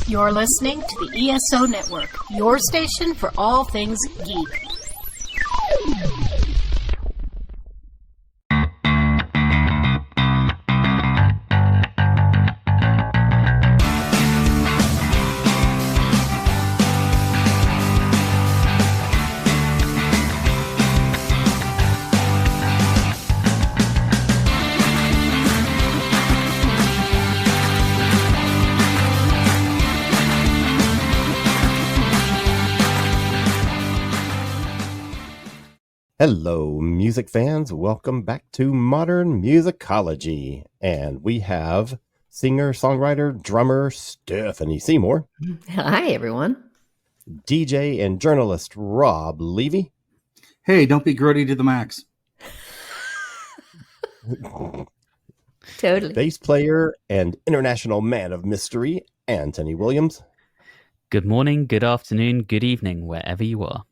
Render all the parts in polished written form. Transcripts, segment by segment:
You're listening to the ESO Network, your station for all things geek. Hello, music fans. Welcome back to Modern Musicology. And we have singer, songwriter, drummer Stephanie Seymour. Hi, everyone. DJ and journalist Rob Levy. Hey, don't be grody to the max. Totally. Bass player and international man of mystery, Anthony Williams. Good morning, good afternoon, good evening, wherever you are.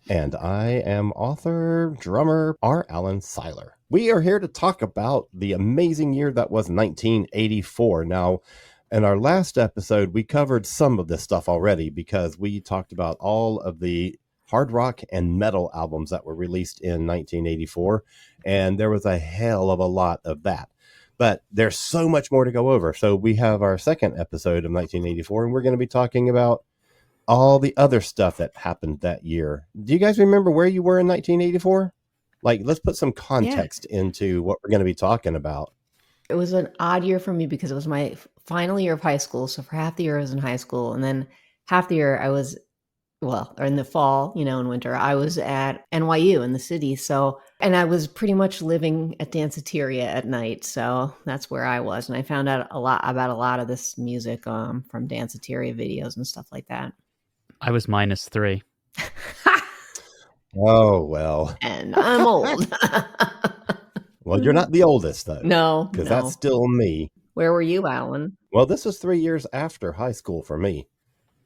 And I am author, drummer, R. Alan Seiler. We are here to talk about the amazing year that was 1984. Now, in our last episode, we covered some of this stuff already because we talked about all of the hard rock and metal albums that were released in 1984. And there was a hell of a lot of that. But there's so much more to go over. So we have our second episode of 1984, and we're going to be talking about all the other stuff that happened that year. Do you guys remember where you were in 1984? Like, let's put some context into what we're going to be talking about. It was an odd year for me because it was my final year of high school. So for half the year I was in high school. And then half the year I was, or in the fall, in winter, I was at NYU in the city. So, and I was pretty much living at Danceteria at night. So that's where I was. And I found out a lot about a lot of this music from Danceteria videos and stuff like that. I was -3. Oh, well. And I'm old. Well, you're not the oldest, though. No. Because that's still me. Where were you, Alan? Well, this was 3 years after high school for me.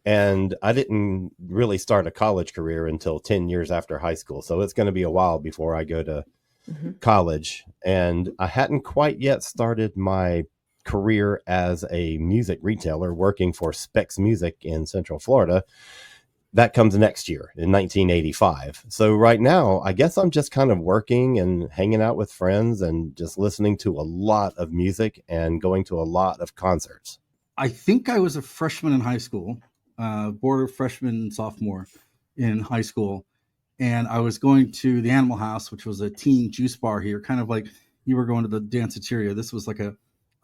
And I didn't really start a college career until 10 years after high school. So it's going to be a while before I go to college. And I hadn't quite yet started my career as a music retailer working for Specs Music in Central Florida. That comes next year in 1985. So right now, I guess I'm just kind of working and hanging out with friends and just listening to a lot of music and going to a lot of concerts. I think I was a freshman in high school, border freshman, sophomore in high school. And I was going to the Animal House, which was a teen juice bar here, kind of like you were going to the Danceteria. This was like a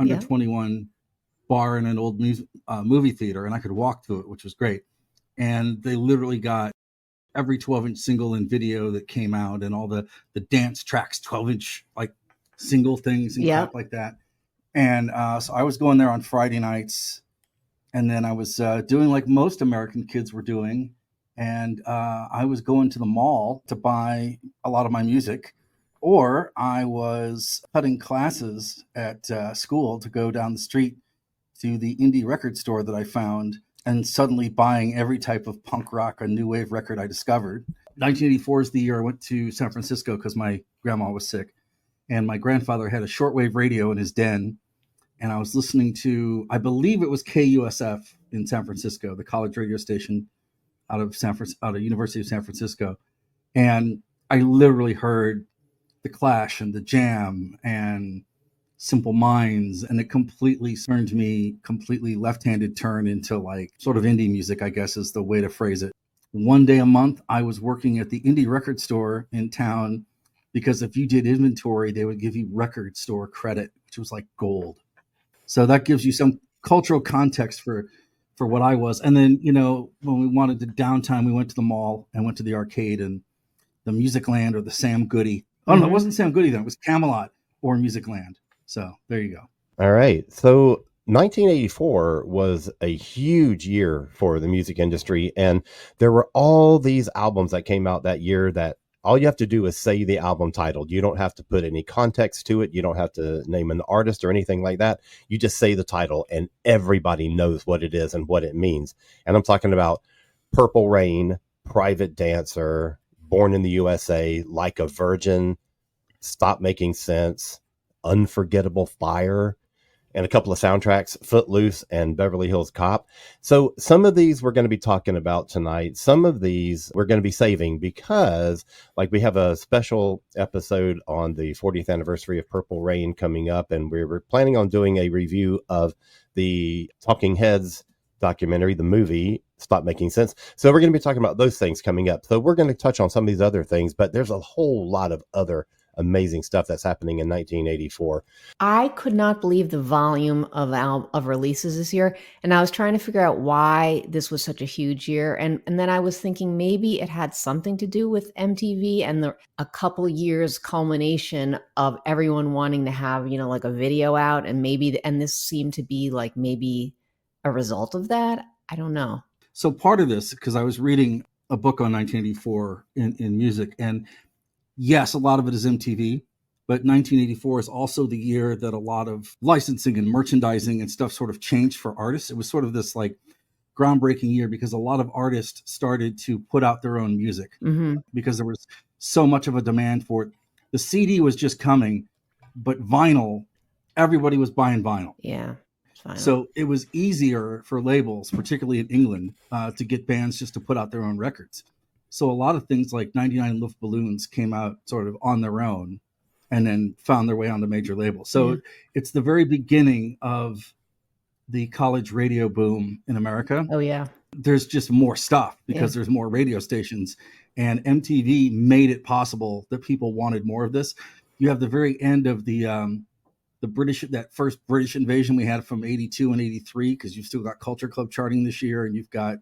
under 21 bar in an old movie theater, and I could walk to it, which was great. And they literally got every 12-inch single and video that came out, and all the dance tracks, 12-inch like single things and crap like that. And so I was going there on Friday nights, and then I was doing like most American kids were doing, and I was going to the mall to buy a lot of my music. Or I was cutting classes at school to go down the street to the indie record store that I found and suddenly buying every type of punk rock and new wave record I discovered. 1984 is the year I went to San Francisco because my grandma was sick. And my grandfather had a shortwave radio in his den. And I was listening to, I believe it was KUSF in San Francisco, the college radio station out of University of San Francisco. And I literally heard The Clash and The Jam and Simple Minds, and it completely turned me completely left-handed turn into like sort of indie music, I guess is the way to phrase it. One day a month, I was working at the indie record store in town because if you did inventory, they would give you record store credit, which was like gold. So that gives you some cultural context for what I was. And then, when we wanted the downtime, we went to the mall and went to the arcade and the Music Land or the Sam Goody. Oh, no, it wasn't Sam Goody then. It was Camelot or Musicland. So there you go. All right. So 1984 was a huge year for the music industry. And there were all these albums that came out that year that all you have to do is say the album title. You don't have to put any context to it. You don't have to name an artist or anything like that. You just say the title and everybody knows what it is and what it means. And I'm talking about Purple Rain, Private Dancer, Born in the USA, Like a Virgin, Stop Making Sense, Unforgettable Fire. and a couple of soundtracks, Footloose and Beverly Hills Cop. So some of these we're going to be talking about tonight. Some of these we're going to be saving because like we have a special episode on the 40th anniversary of Purple Rain coming up, and we were planning on doing a review of the Talking Heads documentary, the movie Stop Making Sense. So we're going to be talking about those things coming up. So we're going to touch on some of these other things, but there's a whole lot of other amazing stuff that's happening in 1984. I could not believe the volume of releases this year, and I was trying to figure out why this was such a huge year. And then I was thinking maybe it had something to do with MTV and a couple years culmination of everyone wanting to have, like a video out, and and this seemed to be like maybe a result of that. I don't know. So part of this, because I was reading a book on 1984 in music, and yes, a lot of it is MTV, but 1984 is also the year that a lot of licensing and merchandising and stuff sort of changed for artists. It was sort of this like groundbreaking year because a lot of artists started to put out their own music because there was so much of a demand for it. The CD was just coming, but vinyl, everybody was buying vinyl. Yeah. So it was easier for labels, particularly in England, to get bands just to put out their own records. So a lot of things like 99 Luft Balloons came out sort of on their own and then found their way onto major labels. So it's the very beginning of the college radio boom in America. Oh, yeah. There's just more stuff because there's more radio stations, and MTV made it possible that people wanted more of this. You have the very end of the that first British invasion we had from 82 and 83, because you've still got Culture Club charting this year, and you've got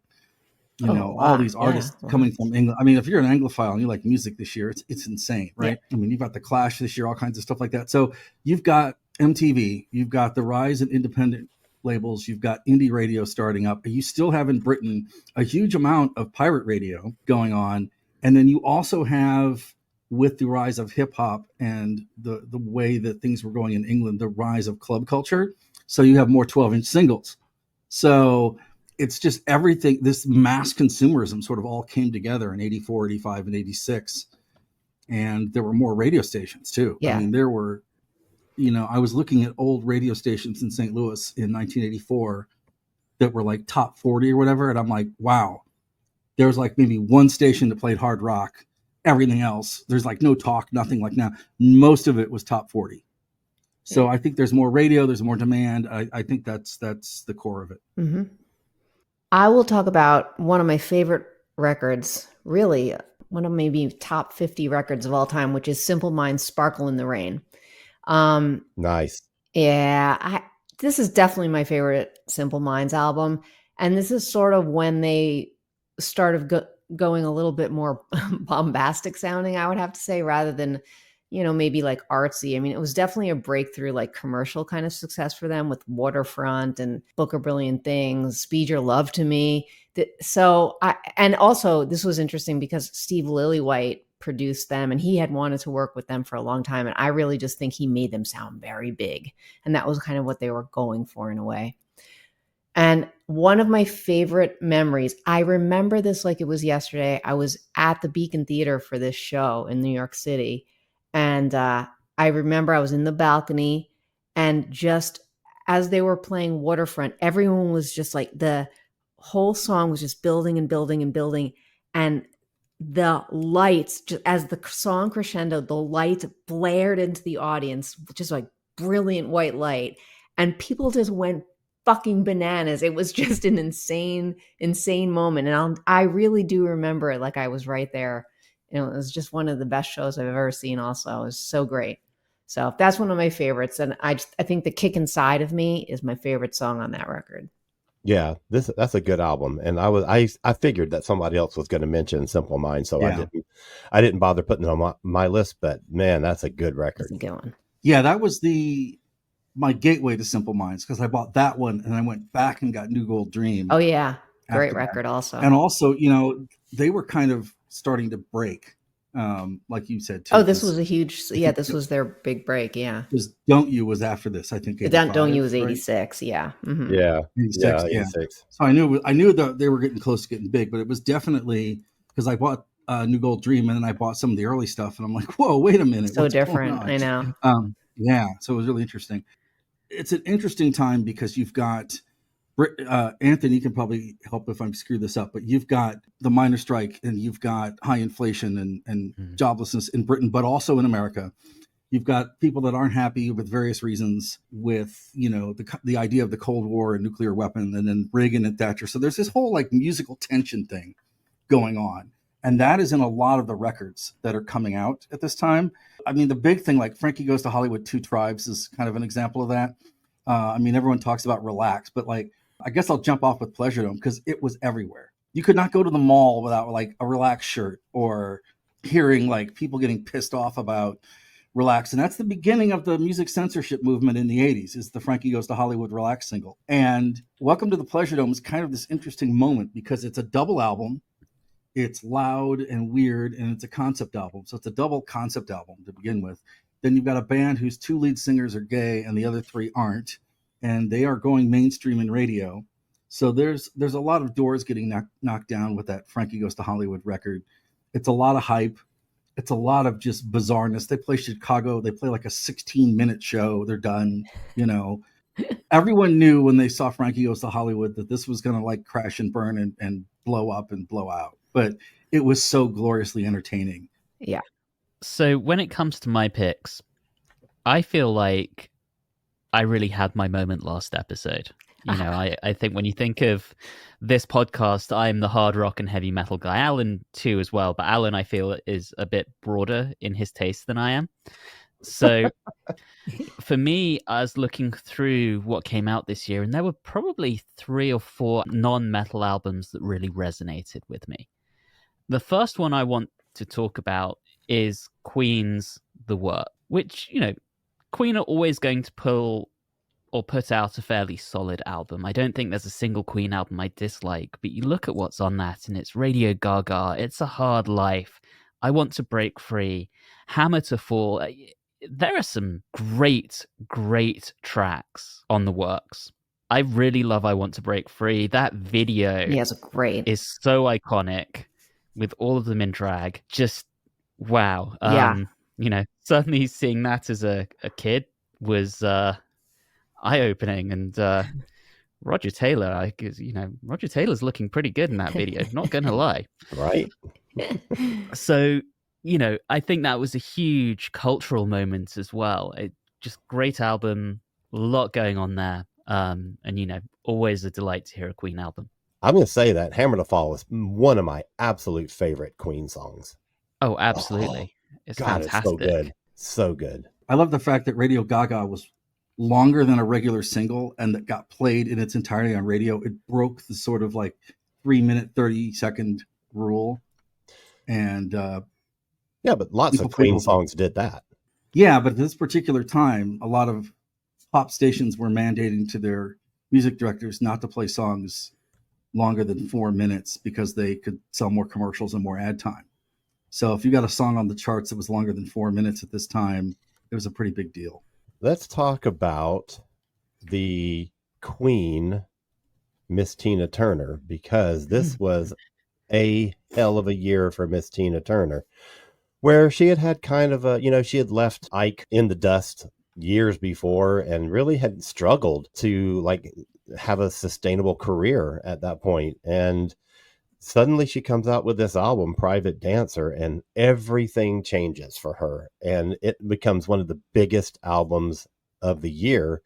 all these artists coming from England. I mean, if you're an Anglophile and you like music this year, it's insane, right? I mean, you've got the Clash this year, all kinds of stuff like that. So you've got MTV, you've got the rise of independent labels, you've got indie radio starting up. You still have in Britain a huge amount of pirate radio going on. And then you also have, with the rise of hip hop and the way that things were going in England, the rise of club culture. So you have more 12-inch singles. So it's just everything, this mass consumerism sort of all came together in 84, 85, and 86. And there were more radio stations too. Yeah. I mean, there were, I was looking at old radio stations in St. Louis in 1984 that were like top 40 or whatever. And I'm like, wow, there was like maybe one station that played hard rock. Everything else, there's like no talk, nothing like now. Most of it was top 40. So I think there's more radio, there's more demand. I think that's the core of it. Mm-hmm. I will talk about one of my favorite records, really one of maybe top 50 records of all time, which is Simple Minds' Sparkle in the Rain. Nice. Yeah, this is definitely my favorite Simple Minds album. And this is sort of when they started going a little bit more bombastic sounding, I would have to say, rather than, maybe like artsy. I mean, it was definitely a breakthrough, like commercial kind of success for them with Waterfront and Book of Brilliant Things, Speed Your Love to Me. And also this was interesting because Steve Lillywhite produced them, and he had wanted to work with them for a long time. And I really just think he made them sound very big. And that was kind of what they were going for in a way. And one of my favorite memories, I remember this like it was yesterday. I was at the Beacon Theater for this show in New York City. And I remember I was in the balcony, and just as they were playing Waterfront, everyone was just like, the whole song was just building and building and building. And the lights, just as the song crescendoed, the lights blared into the audience, just like brilliant white light. And people just went fucking bananas. It was just an insane moment. And I really do remember it like I was right there. It was just one of the best shows I've ever seen also. It was so great. So that's one of my favorites. And I think The Kick Inside of Me is my favorite song on that record. Yeah, that's a good album. And I figured that somebody else was going to mention Simple Minds, so I didn't bother putting it on my list, but man, that's a good record. That's a good one. Yeah, that was my gateway to Simple Minds, because I bought that one and I went back and got New Gold Dream. Oh yeah, great record also. And also, they were kind of starting to break, like you said too. Oh, this was a huge, this was their big break, yeah. Because Don't You was after this, I think. Don't You was 86, right? Yeah. Mm-hmm. Yeah, 86, 86. So I knew that they were getting close to getting big, but it was definitely, because I bought New Gold Dream and then I bought some of the early stuff, and I'm like, whoa, wait a minute. So different, I know. Yeah, so it was really interesting. it's an interesting time because you've got Anthony, you can probably help if I'm screw this up, but you've got the miners' strike and you've got high inflation and joblessness in Britain, but also in America. You've got people that aren't happy with various reasons with, the idea of the Cold War and nuclear weapon, and then Reagan and Thatcher. So there's this whole like musical tension thing going on. And that is in a lot of the records that are coming out at this time. I mean, the big thing, like Frankie Goes to Hollywood, Two Tribes is kind of an example of that. Everyone talks about Relax, but like, I guess I'll jump off with Pleasure Dome because it was everywhere. You could not go to the mall without like a Relax shirt or hearing like people getting pissed off about Relax. And that's the beginning of the music censorship movement in the 80s, is the Frankie Goes to Hollywood Relax single. And Welcome to the Pleasure Dome is kind of this interesting moment because it's a double album. It's loud and weird, and it's a concept album. So it's a double concept album to begin with. Then you've got a band whose 2 lead singers are gay and the other 3 aren't, and they are going mainstream in radio. So there's a lot of doors getting knocked down with that Frankie Goes to Hollywood record. It's a lot of hype. It's a lot of just bizarreness. They play Chicago. They play like a 16-minute show. They're done. Everyone knew when they saw Frankie Goes to Hollywood that this was going to like crash and burn and blow up and blow out. But it was so gloriously entertaining. Yeah. So when it comes to my picks, I feel like I really had my moment last episode. I think when you think of this podcast, I'm the hard rock and heavy metal guy. Alan too as well, but Alan I feel is a bit broader in his taste than I am. So for me, I was looking through what came out this year, and there were probably 3 or 4 non-metal albums that really resonated with me. The first one I want to talk about is Queen's The Work, which, Queen are always going to pull or put out a fairly solid album. I don't think there's a single Queen album I dislike, but you look at what's on that and it's Radio Gaga, It's a Hard Life, I Want to Break Free, Hammer to Fall. There are some great, great tracks on The Works. I really love I Want to Break Free. That video it's great. is so iconic with all of them in drag. Just wow. Certainly seeing that as a kid was eye-opening, and Roger Taylor, Roger Taylor's looking pretty good in that video, not gonna lie. Right. So, I think that was a huge cultural moment as well. Just great album, a lot going on there, and always a delight to hear a Queen album. I'm going to say that Hammer to Fall is one of my absolute favorite Queen songs. Oh, absolutely. It's fantastic. It's so good. So good. I love the fact that Radio Gaga was longer than a regular single and that got played in its entirety on radio. It broke the sort of like 3-minute, 30-second rule. And but lots of Queen songs did that. Yeah, but at this particular time, a lot of pop stations were mandating to their music directors not to play songs longer than 4 minutes because they could sell more commercials and more ad time. So if you got a song on the charts that was longer than 4 minutes at this time, it was a pretty big deal. Let's talk about the Queen, Miss Tina Turner, because this was a hell of a year for Miss Tina Turner, where she had kind of a, she had left Ike in the dust years before and really had struggled to like have a sustainable career at that point. And suddenly she comes out with this album, Private Dancer, and everything changes for her. And it becomes one of the biggest albums of the year.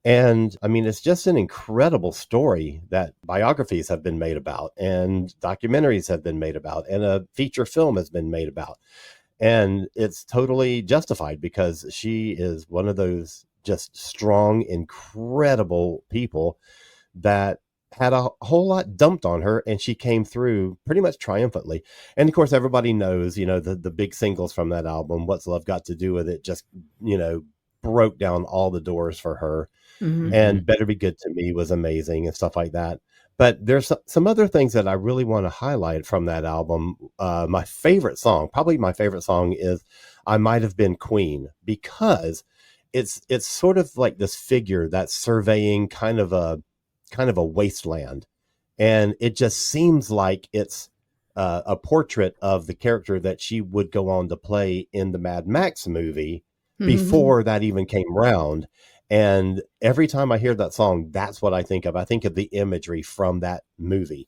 And I mean, it's just an incredible story that biographies have been made about, and documentaries have been made about, and a feature film has been made about. And it's totally justified because she is one of those just strong, incredible people that had a whole lot dumped on her, and she came through pretty much triumphantly. And of course, everybody knows, the big singles from that album, What's Love Got to Do with It, just, broke down all the doors for her. Mm-hmm. And Better Be Good to Me was amazing and stuff like that. But there's some other things that I really want to highlight from that album. My favorite song, probably my favorite song, is I Might Have Been Queen, because it's sort of like this figure that's surveying kind of a wasteland. And it just seems like it's a portrait of the character that she would go on to play in the Mad Max movie before that even came around. And every time I hear that song, that's what I think of. I think of the imagery from that movie.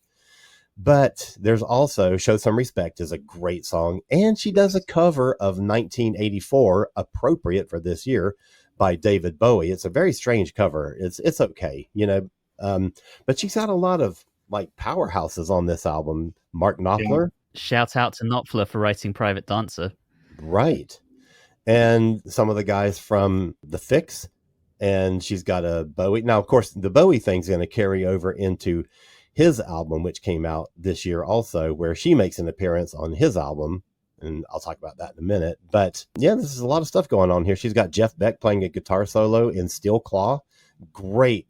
But there's also Show Some Respect is a great song. And she does a cover of 1984, appropriate for this year, by David Bowie. It's a very strange cover. It's okay, but she's got a lot of like powerhouses on this album. Mark Knopfler. Yeah. Shout out to Knopfler for writing Private Dancer. Right. And some of the guys from The Fix. And she's got a Bowie. Now, of course, the Bowie thing's going to carry over into his album, which came out this year also, where she makes an appearance on his album. And I'll talk about that in a minute. But yeah, this is a lot of stuff going on here. She's got Jeff Beck playing a guitar solo in Steel Claw. Great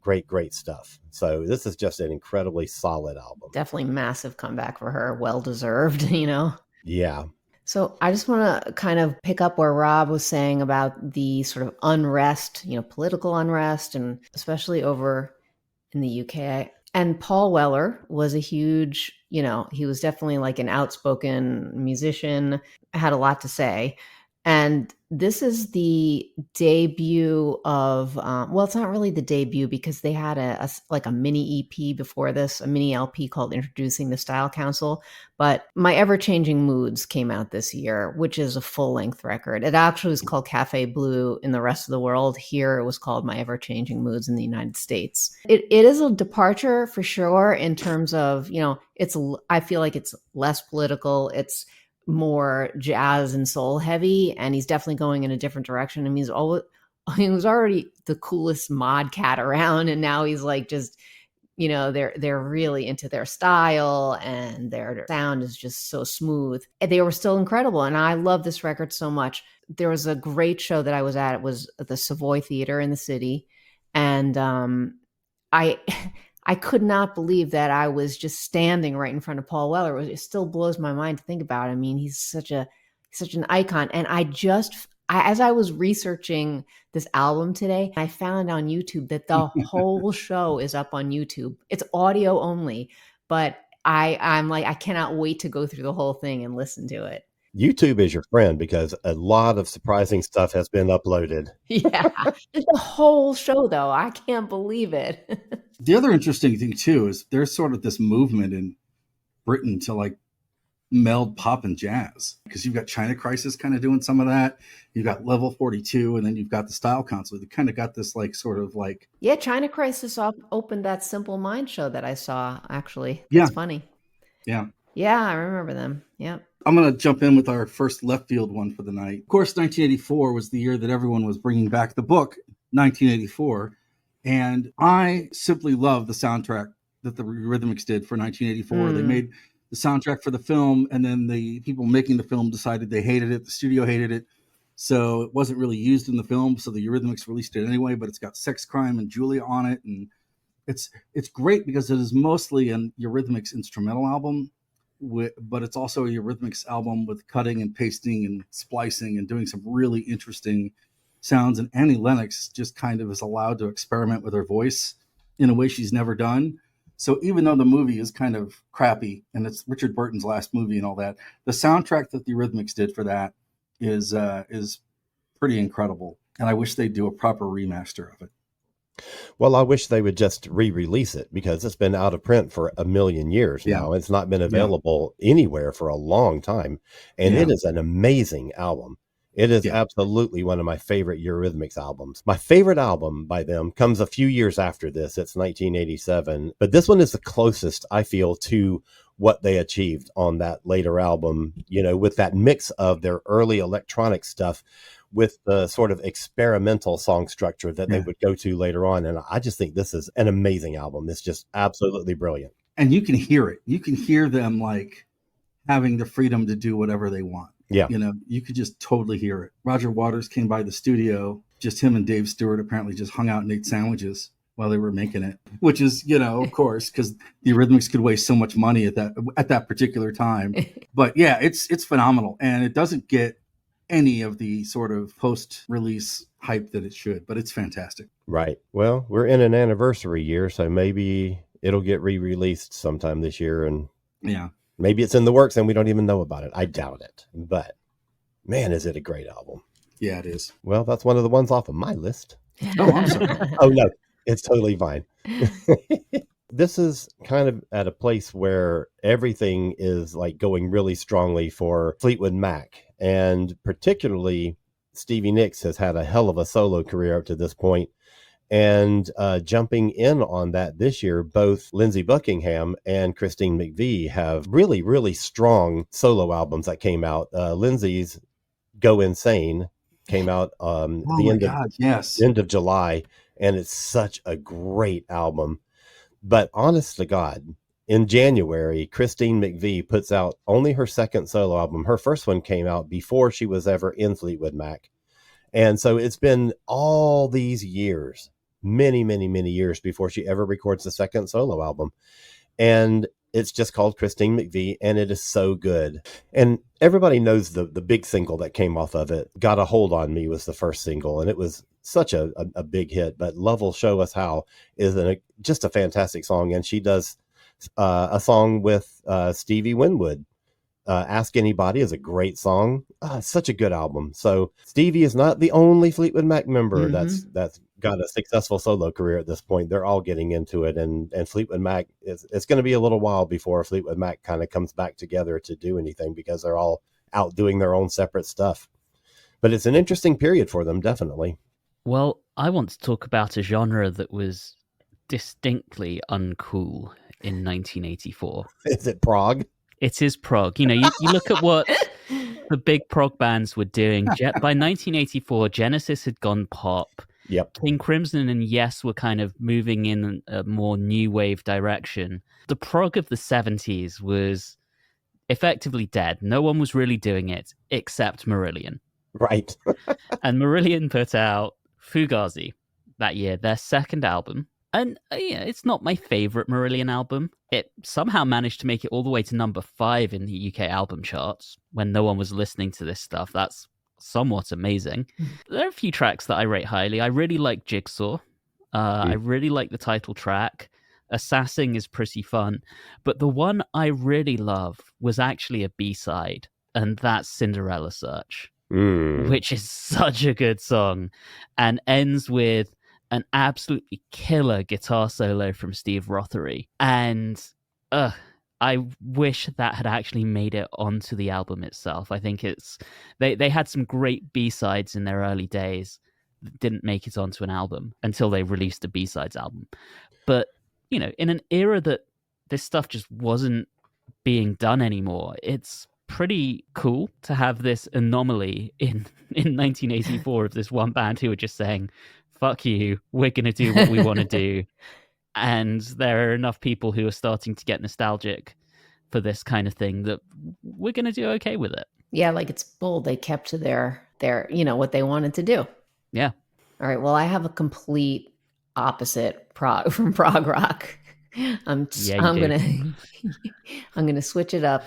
stuff. So this is just an incredibly solid album. Definitely massive comeback for her. Well deserved, Yeah. So I just want to kind of pick up where Rob was saying about the sort of unrest, political unrest, and especially over in the UK. And Paul Weller was a huge, he was definitely like an outspoken musician, had a lot to say. And this is the debut of, well, it's not really the debut because they had a mini EP before this, a mini LP called Introducing the Style Council. But My Ever-Changing Moods came out this year, which is a full-length record. It actually was called Cafe Blue in the rest of the world. Here it was called My Ever-Changing Moods in the United States. It is a departure for sure in terms of, I feel like it's less political. It's more jazz and soul heavy, and he's definitely going in a different direction. I mean, he was already the coolest mod cat around, and now he's like just, they're really into their style, and their sound is just so smooth. And they were still incredible, and I love this record so much. There was a great show that I was at. It was at the Savoy Theater in the city, and I could not believe that I was just standing right in front of Paul Weller. It still blows my mind to think about. I mean, he's such an icon. And as I was researching this album today, I found on YouTube that the whole show is up on YouTube. It's audio only, but I'm like, I cannot wait to go through the whole thing and listen to it. YouTube is your friend because a lot of surprising stuff has been uploaded. Yeah. The whole show, though. I can't believe it. The other interesting thing, too, is there's sort of this movement in Britain to like meld pop and jazz, because you've got China Crisis kind of doing some of that. You've got Level 42, and then you've got the Style Council. They kind of got this like sort of like. Yeah, China Crisis opened that Simple Mind show that I saw, actually. Yeah. It's funny. Yeah. Yeah, I remember them. Yeah. I'm going to jump in with our first left field one for the night. Of course, 1984 was the year that everyone was bringing back the book, 1984. And I simply love the soundtrack that the Eurythmics did for 1984. They made the soundtrack for the film, and then the people making the film decided they hated it. The studio hated it. So it wasn't really used in the film. So the Eurythmics released it anyway, but it's got Sex, Crime, and Julia on it. And it's great because it is mostly an Eurythmics instrumental album. But it's also a Eurythmics album with cutting and pasting and splicing and doing some really interesting sounds. And Annie Lennox just kind of is allowed to experiment with her voice in a way she's never done. So even though the movie is kind of crappy and it's Richard Burton's last movie and all that, the soundtrack that the Eurythmics did for that is pretty incredible. And I wish they'd do a proper remaster of it. Well, I wish they would just re-release it because it's been out of print for a million years now. It's not been available anywhere for a long time. And it is an amazing album. It is absolutely one of my favorite Eurythmics albums. My favorite album by them comes a few years after this. It's 1987. But this one is the closest, I feel, to what they achieved on that later album, with that mix of their early electronic stuff with the sort of experimental song structure that they would go to later on. And I just think this is an amazing album. It's just absolutely brilliant. And you can hear it. You can hear them like having the freedom to do whatever they want. Yeah. You could just totally hear it. Roger Waters came by the studio. Just him and Dave Stewart apparently just hung out and ate sandwiches while they were making it, which is, of course, because the Eurythmics could waste so much money at that particular time. But yeah, it's phenomenal. And it doesn't get any of the sort of post-release hype that it should, but it's fantastic. Right. Well, we're in an anniversary year, so maybe it'll get re-released sometime this year, and maybe it's in the works and we don't even know about it. I doubt it, but man, is it a great album. Yeah, it is. Well, that's one of the ones off of my list. Oh, I'm sorry. Oh, no, it's totally fine. This is kind of at a place where everything is like going really strongly for Fleetwood Mac. And particularly Stevie Nicks has had a hell of a solo career up to this point. And jumping in on that this year, both Lindsey Buckingham and Christine McVie have really, really strong solo albums that came out. Lindsay's Go Insane came out Oh the my God, yes. end of July, and it's such a great album. But honest to God, in January, Christine McVie puts out only her second solo album. Her first one came out before she was ever in Fleetwood Mac. And so it's been all these years, many, many, many years before she ever records the second solo album. And it's just called Christine McVie, and it is so good. And everybody knows the big single that came off of it. Got a Hold on Me was the first single, and it was such a big hit. But Love Will Show Us How is just a fantastic song. And she does a song with Stevie Winwood. Ask Anybody is a great song. Such a good album. So Stevie is not the only Fleetwood Mac member that's got a successful solo career at this point. They're all getting into it, and Fleetwood Mac it's going to be a little while before Fleetwood Mac kind of comes back together to do anything, because they're all out doing their own separate stuff. But it's an interesting period for them, definitely. Well, I want to talk about a genre that was distinctly uncool in 1984. Is it prog? It is prog. You look at what the big prog bands were doing. By 1984, Genesis had gone pop. Yep. King Crimson and Yes were kind of moving in a more new wave direction. The prog of the 70s was effectively dead. No one was really doing it except Marillion. Right. And Marillion put out Fugazi that year, their second album. And it's not my favorite Marillion album. It somehow managed to make it all the way to number 5 in the UK album charts when no one was listening to this stuff. That's somewhat amazing. There are a few tracks that I rate highly. I really like Jigsaw. I really like the title track. Assassin is pretty fun. But the one I really love was actually a B-side, and that's Cinderella Search, which is such a good song and ends with an absolutely killer guitar solo from Steve Rothery. And I wish that had actually made it onto the album itself. I think they had some great B-sides in their early days that didn't make it onto an album until they released a B-sides album. But, in an era that this stuff just wasn't being done anymore, it's pretty cool to have this anomaly in 1984 of this one band who were just saying, fuck you, we're going to do what we want to do. And there are enough people who are starting to get nostalgic for this kind of thing that we're going to do okay with it. Yeah, like it's bold. They kept to their what they wanted to do. Yeah. All right. Well, I have a complete opposite from prog rock. I'm gonna switch it up.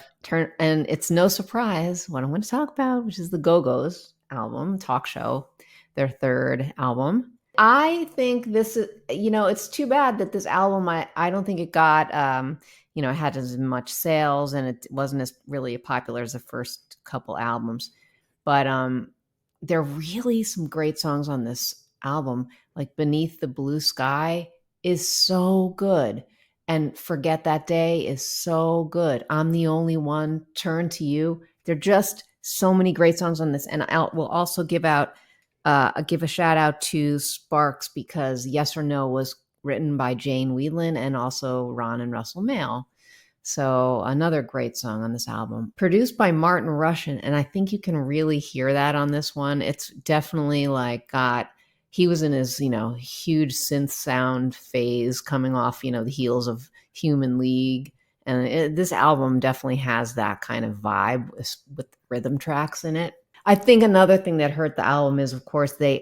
And it's no surprise what I'm going to talk about, which is the Go-Go's album, Talk Show, their third album. I think this is, it's too bad that this album, I don't think it got, it had as much sales, and it wasn't as really popular as the first couple albums. But there are really some great songs on this album, like Beneath the Blue Sky is so good. And Forget That Day is so good. I'm the Only One, Turn to You. There are just so many great songs on this. And we'll also give a shout out to Sparks, because Yes or No was written by Jane Whelan and also Ron and Russell Mael. So another great song on this album, produced by Martin Rushton. And I think you can really hear that on this one. It's definitely he was in his, huge synth sound phase coming off, the heels of Human League. And this album definitely has that kind of vibe with rhythm tracks in it. I think another thing that hurt the album is, of course, they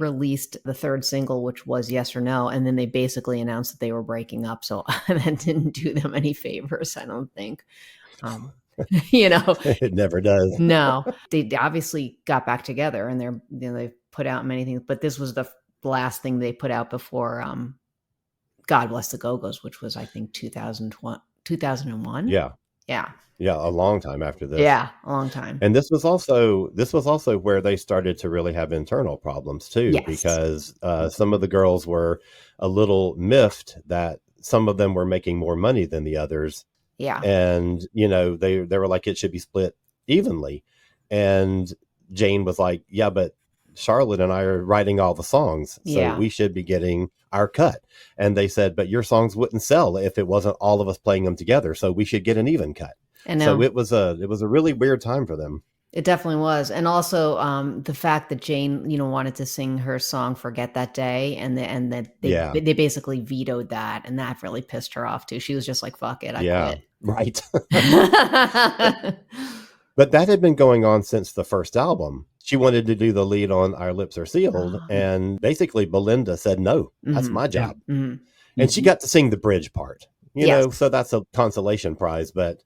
released the third single, which was Yes or No, and then they basically announced that they were breaking up. So that didn't do them any favors, I don't think. It never does. No, they obviously got back together, and they put out many things, but this was the last thing they put out before God Bless the Go-Go's, which was, I think, 2001. Yeah. Yeah. Yeah, a long time after this. Yeah, a long time. And this was also where they started to really have internal problems too, Yes. because some of the girls were a little miffed that some of them were making more money than the others. Yeah. And, they were like, it should be split evenly. And Jane was like, yeah, but Charlotte and I are writing all the songs, so Yeah. we should be getting our cut. And they said, but your songs wouldn't sell if it wasn't all of us playing them together, so we should get an even cut. And So it was a really weird time for them. It definitely was. And also the fact that Jane, wanted to sing her song "Forget That Day," and that they basically vetoed that, and that really pissed her off too. She was just like, fuck it, I quit. Right. But that had been going on since the first album. She wanted to do the lead on Our Lips Are Sealed, and basically Belinda said, no, that's my job. Mm-hmm. And she got to sing the bridge part, Yes. so that's a consolation prize. But,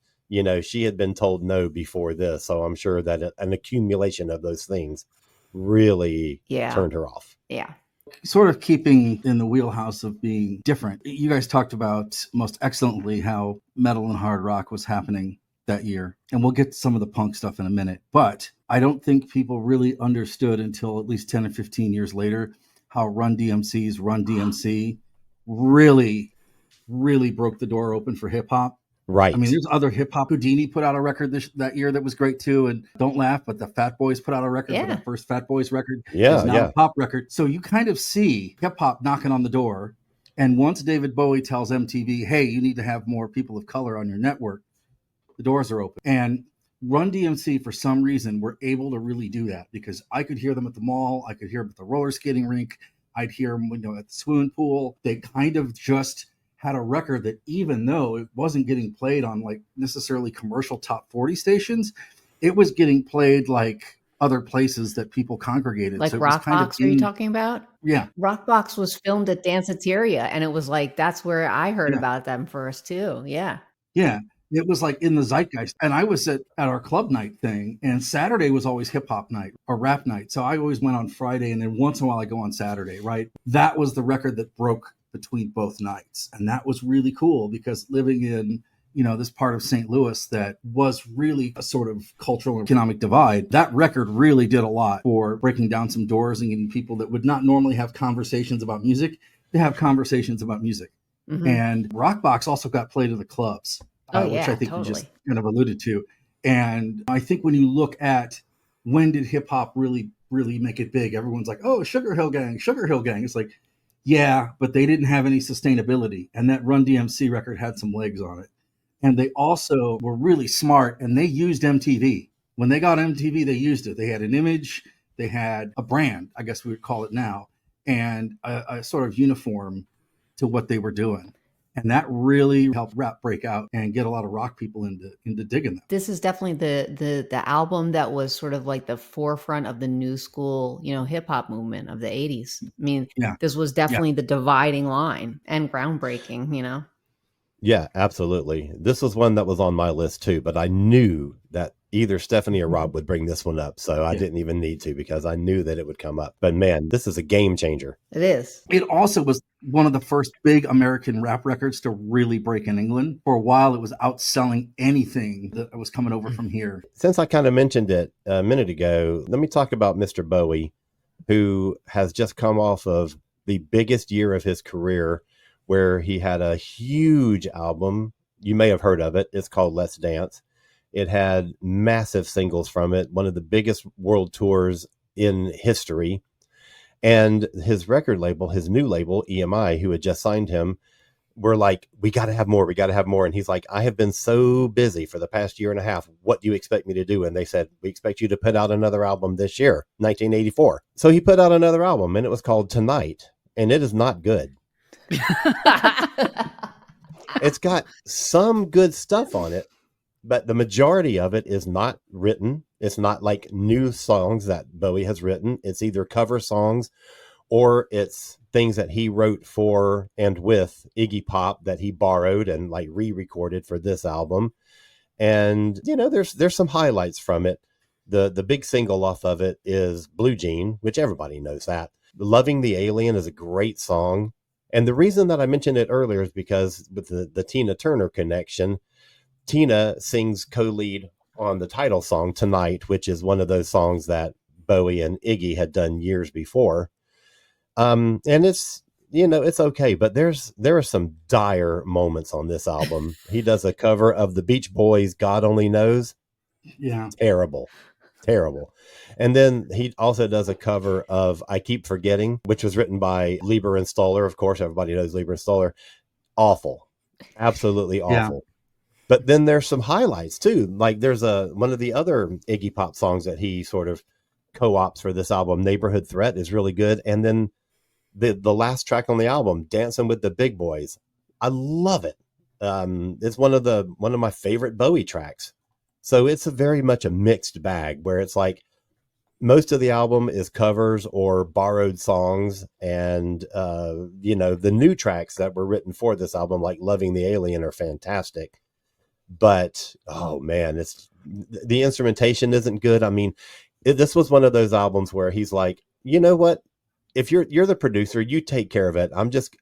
she had been told no before this. So I'm sure that an accumulation of those things really turned her off. Yeah. Sort of keeping in the wheelhouse of being different. You guys talked about most excellently how metal and hard rock was happening that year. And we'll get to some of the punk stuff in a minute. But I don't think people really understood until at least 10 or 15 years later how Run-D.M.C's Run-D.M.C really, really broke the door open for hip hop. Right. I mean, there's other hip hop. Houdini put out a record that year that was great too. And don't laugh, but the Fat Boys put out a record for that first Fat Boys record. Yeah. It's now a pop record. So you kind of see hip hop knocking on the door. And once David Bowie tells MTV, hey, you need to have more people of color on your network, the doors are open. And Run-D.M.C, for some reason, were able to really do that, because I could hear them at the mall. I could hear them at the roller skating rink. I'd hear them at the swimming pool. They kind of just had a record that, even though it wasn't getting played on like necessarily commercial top 40 stations, it was getting played like other places that people congregated. Like so Rockbox, are you talking about? Yeah. Rockbox was filmed at Danceteria, and it was like, that's where I heard about them first too. Yeah. Yeah. It was like in the zeitgeist. And I was at our club night thing, and Saturday was always hip hop night or rap night. So I always went on Friday, and then once in a while I go on Saturday, right? That was the record that broke between both nights. And that was really cool, because living in, this part of St. Louis that was really a sort of cultural and economic divide, that record really did a lot for breaking down some doors and getting people that would not normally have conversations about music to have conversations about music. Mm-hmm. And Rockbox also got played at the clubs. Which I think you just kind of alluded to. And I think when you look at when did hip hop really, really make it big, everyone's like, oh, Sugar Hill Gang. It's like, yeah, but they didn't have any sustainability. And that Run-D.M.C record had some legs on it. And they also were really smart, and they used MTV. When they got MTV, they used it. They had an image, they had a brand, I guess we would call it now, and a sort of uniform to what they were doing. And that really helped rap break out and get a lot of rock people into digging them. This is definitely the album that was sort of like the forefront of the new school, hip hop movement of the 80s. I mean, this was definitely the dividing line and groundbreaking, Yeah, absolutely. This was one that was on my list too, but I knew that either Stephanie or Rob would bring this one up. So I didn't even need to, because I knew that it would come up. But man, this is a game changer. It is. It also was one of the first big American rap records to really break in England. For a while, it was outselling anything that was coming over from here. Since I kind of mentioned it a minute ago, let me talk about Mr. Bowie, who has just come off of the biggest year of his career, where he had a huge album. You may have heard of it. It's called Let's Dance. It had massive singles from it, one of the biggest world tours in history. And his record label, his new label, EMI, who had just signed him, were like, we got to have more. We got to have more. And he's like, I have been so busy for the past year and a half. What do you expect me to do? And they said, we expect you to put out another album this year, 1984. So he put out another album, and it was called Tonight. And it is not good. It's got some good stuff on it, but the majority of it is not written. It's not like new songs that Bowie has written. It's either cover songs, or it's things that he wrote for and with Iggy Pop that he borrowed and like re-recorded for this album. And, there's some highlights from it. The big single off of it is Blue Jean, which everybody knows that. Loving the Alien is a great song. And the reason that I mentioned it earlier is because with the Tina Turner connection, Tina sings co-lead on the title song Tonight, which is one of those songs that Bowie and Iggy had done years before. And it's, it's okay, but there are some dire moments on this album. He does a cover of the Beach Boys' God Only Knows. Yeah. Terrible. And then he also does a cover of I Keep Forgetting, which was written by Lieber and Stoller. Of course, everybody knows Lieber and Stoller. Awful. Absolutely awful. Yeah. But then there's some highlights too. Like there's one of the other Iggy Pop songs that he sort of co-ops for this album, Neighborhood Threat, is really good. And then the last track on the album, Dancing with the Big Boys, I love it. It's one of my favorite Bowie tracks. So it's very much a mixed bag where it's like most of the album is covers or borrowed songs, and the new tracks that were written for this album, like Loving the Alien, are fantastic. But oh man, the instrumentation isn't good. I mean, this was one of those albums where he's like, you know what? If you're the producer, you take care of it.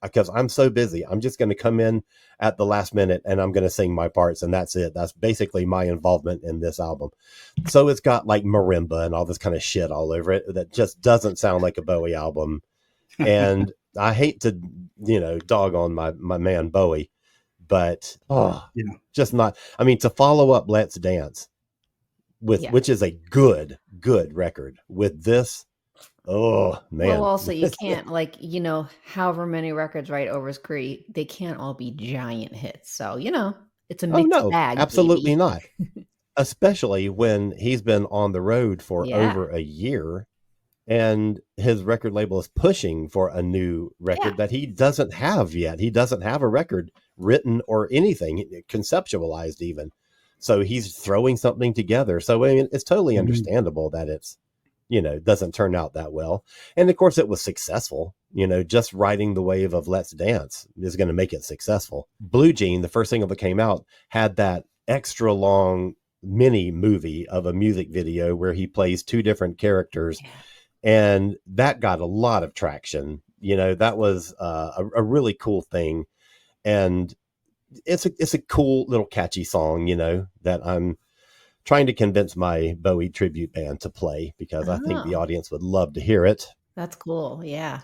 Because I'm so busy. I'm just going to come in at the last minute and I'm going to sing my parts. And that's it. That's basically my involvement in this album. So it's got like marimba and all this kind of shit all over it that just doesn't sound like a Bowie album. And I hate to, dog on my man Bowie, but just not. I mean, to follow up Let's Dance which is a good record with this. Oh man. Well, also you can't however many records over his career, they can't all be giant hits. So, it's a mixed bag. Absolutely not. Especially when he's been on the road for over a year and his record label is pushing for a new record that he doesn't have yet. He doesn't have a record written or anything conceptualized even. So he's throwing something together. So I mean, it's totally understandable that it's, doesn't turn out that well. And of course it was successful, just riding the wave of Let's Dance is going to make it successful. Blue Jean, the first single that came out, had that extra long mini movie of a music video where he plays two different characters. And that got a lot of traction. That was a really cool thing. And it's a cool little catchy song, that I'm trying to convince my Bowie tribute band to play because I think the audience would love to hear it. That's cool. Yeah.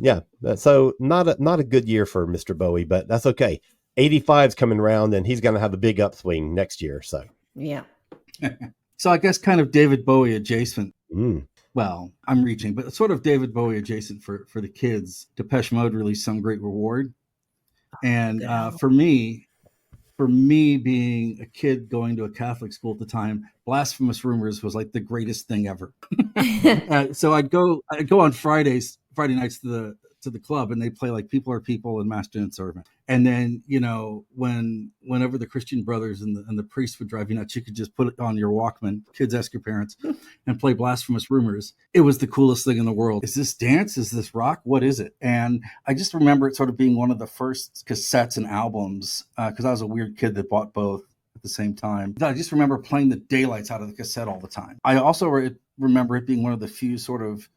Yeah. So not a good year for Mr. Bowie, but that's okay. 85's coming around and he's going to have a big upswing next year. So yeah. So I guess kind of David Bowie adjacent. Well, I'm reaching, but sort of David Bowie adjacent for the kids. Depeche Mode released Some Great Reward. And for me being a kid going to a Catholic school at the time, Blasphemous Rumors was like the greatest thing ever. So I'd go on Friday nights to the club and they play like People Are People and Master and Servant. And then, whenever the Christian Brothers and the priest would drive you nuts, you could just put it on your Walkman, kids ask your parents, and play Blasphemous Rumors. It was the coolest thing in the world. Is this dance? Is this rock? What is it? And I just remember it sort of being one of the first cassettes and albums, because I was a weird kid that bought both at the same time. I just remember playing the daylights out of the cassette all the time. I also remember it being one of the few sort of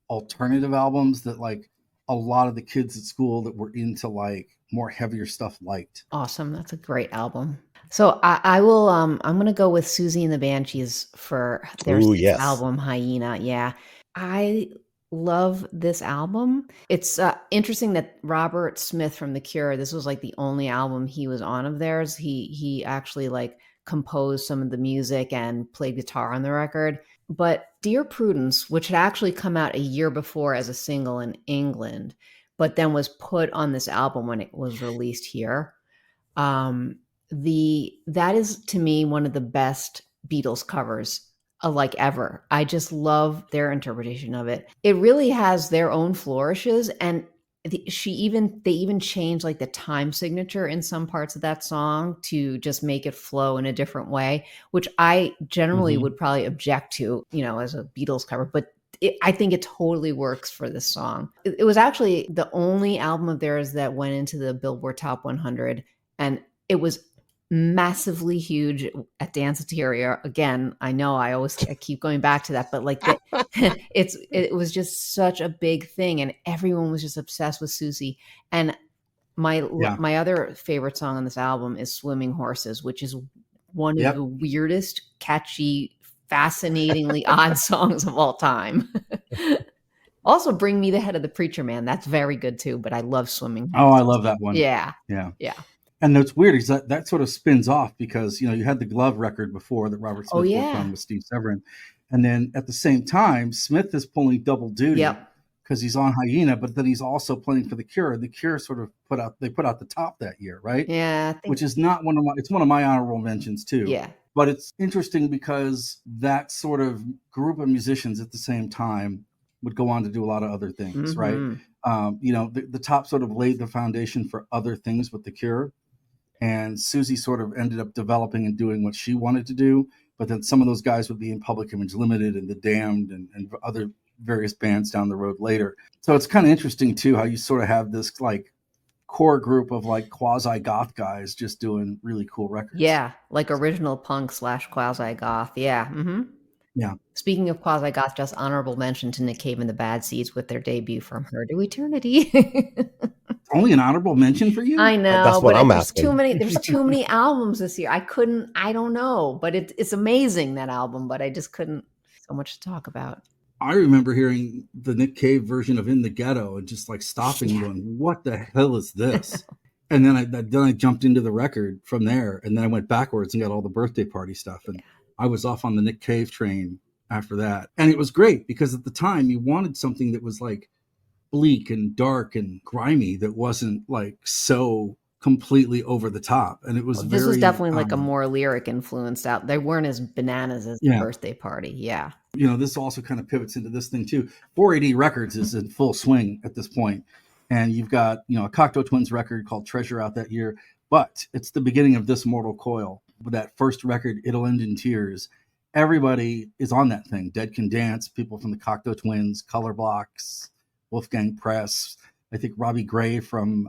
alternative albums that like a lot of the kids at school that were into like more heavier stuff liked. Awesome. That's a great album. So I will, I'm going to go with Siouxsie and the Banshees for their album Hyena. Yeah. I love this album. It's interesting that Robert Smith from The Cure, this was like the only album he was on of theirs. He actually like composed some of the music and played guitar on the record. But Dear Prudence, which had actually come out a year before as a single in England, but then was put on this album when it was released here. That is to me one of the best Beatles covers like ever. I just love their interpretation of it. It really has their own flourishes, and they even changed like the time signature in some parts of that song to just make it flow in a different way, which I generally would probably object to, as a Beatles cover, but I think it totally works for this song. It was actually the only album of theirs that went into the Billboard Top 100, and it was massively huge at Danceteria. Again, I know I keep going back to that, but like it was just such a big thing, and everyone was just obsessed with Siouxsie. And Yeah. My other favorite song on this album is Swimming Horses, which is one of Yep. the weirdest, catchy, fascinatingly odd songs of all time. Also, Bring Me the Head of the Preacher Man. That's very good too, but I love Swimming Oh, I Horses. love that one. Yeah. Yeah. Yeah. And what's weird is that sort of spins off because, you had the Glove record before that Robert Smith worked on with Steve Severin. And then at the same time, Smith is pulling double duty Yep. because he's on Hyena, but then he's also playing for The Cure. The Cure sort of put out The Top that year, right? Yeah. Which is not it's one of my honorable mentions too. Yeah. But it's interesting because that sort of group of musicians at the same time would go on to do a lot of other things, right? The Top sort of laid the foundation for other things with The Cure. And Siouxsie sort of ended up developing and doing what she wanted to do. But then some of those guys would be in Public Image Limited and The Damned and other various bands down the road later. So it's kind of interesting, too, how you sort of have this like core group of like quasi-goth guys just doing really cool records. Yeah. Like original punk / quasi-goth. Yeah. Mm-hmm. Yeah. Speaking of quasi-goth, just honorable mention to Nick Cave and the Bad Seeds with their debut From Her to Eternity. Only an honorable mention for you? I know, That's what but I'm there's asking. there's too many albums this year. I don't know, but it's amazing, that album, but I just couldn't. So much to talk about. I remember hearing the Nick Cave version of In the Ghetto and just like stopping and going, what the hell is this? And then I jumped into the record from there, and then I went backwards and got all the Birthday Party stuff. And I was off on the Nick Cave train after that. And it was great because at the time you wanted something that was like bleak and dark and grimy that wasn't like so completely over the top. And it was This was definitely like a more lyric influenced out. They weren't as bananas as the Birthday Party. Yeah. This also kind of pivots into this thing too. 4AD Records is in full swing at this point. And you've got, a Cocteau Twins record called Treasure out that year, but it's the beginning of This Mortal Coil. With that first record, It'll End in Tears. Everybody is on that thing. Dead Can Dance, people from the Cocteau Twins, Color Blocks, Wolfgang Press, I think Robbie Gray from